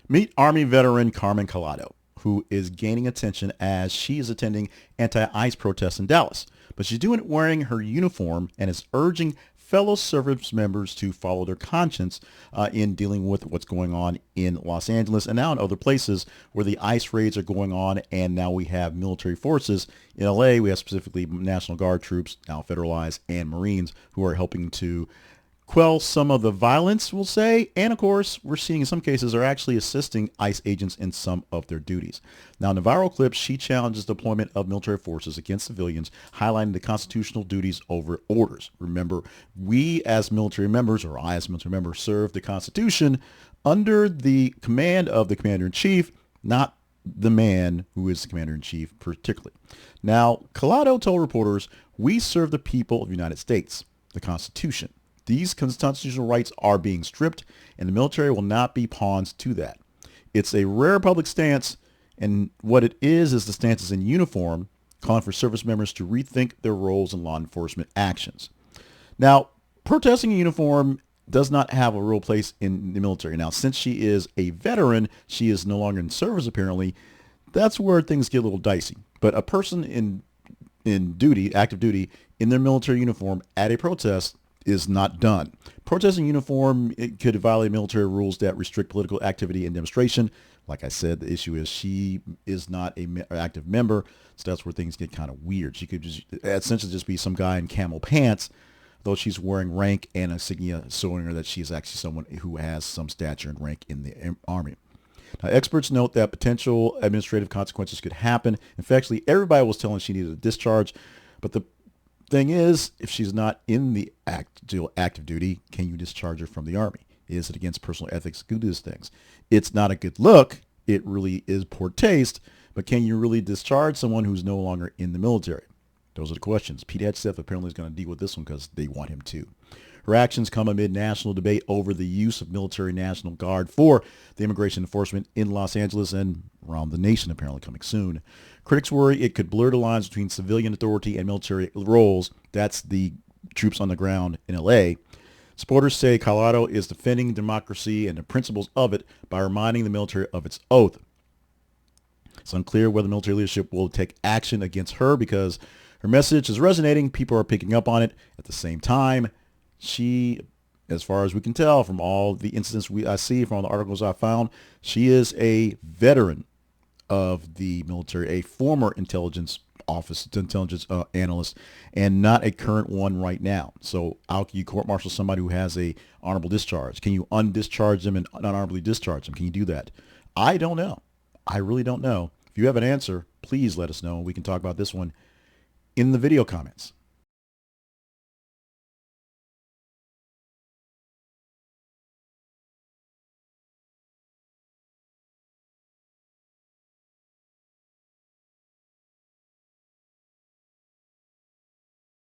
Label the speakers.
Speaker 1: Meet Army veteran Carmen Colado, who is gaining attention as she is attending anti-ICE protests in Dallas. But she's doing it wearing her uniform and is urging fellow service members to follow their conscience in dealing with what's going on in Los Angeles and now in other places where the ICE raids are going on. And now we have military forces in LA. We have specifically National Guard troops, now federalized, and Marines who are helping to quell some of the violence, we'll say. And of course, we're seeing in some cases are actually assisting ICE agents in some of their duties. Now, in the viral clip, she challenges deployment of military forces against civilians, highlighting the constitutional duties over orders. Remember, we as military members, or I as a military member, serve the Constitution under the command of the commander-in-chief, not the man who is the commander-in-chief particularly. Now, Colado told reporters, "We serve the people of the United States, the Constitution. These constitutional rights are being stripped, and the military will not be pawns to that. It's a rare public stance, and what it is the stance is in uniform, calling for service members to rethink their roles in law enforcement actions." Now, protesting in uniform does not have a real place in the military. Now, since she is a veteran, she is no longer in service apparently. That's where things get a little dicey. But a person in duty, active duty, in their military uniform at a protest is not done. Protesting uniform, it could violate military rules that restrict political activity and demonstration. Like I said, the issue is she is not an active member, so that's where things get kind of weird. She could just essentially just be some guy in camel pants, though she's wearing rank and insignia showing her that she is actually someone who has some stature and rank in the Army. Now, experts note that potential administrative consequences could happen. In fact, actually, everybody was telling she needed a discharge, but the thing is, if she's not in the active duty, can you discharge her from the Army? Is it against personal ethics to do these things? It's not a good look. It really is poor taste. But can you really discharge someone who's no longer in the military? Those are the questions. Pete Hegseth apparently is going to deal with this one because they want him to. Her actions come amid national debate over the use of military National Guard for the immigration enforcement in Los Angeles and around the nation, apparently coming soon. Critics worry it could blur the lines between civilian authority and military roles. That's the troops on the ground in LA. Supporters say Colorado is defending democracy and the principles of it by reminding the military of its oath. It's unclear whether military leadership will take action against her because her message is resonating. People are picking up on it. At the same time, she, as far as we can tell from all the incidents I see, from all the articles I found, she is a veteran of the military, a former intelligence analyst, and not a current one right now. So how can you court-martial somebody who has a honorable discharge? Can you undischarge them and unhonorably discharge them? Can you do that? I don't know. I really don't know. If you have an answer, please let us know. We can talk about this one in the video comments.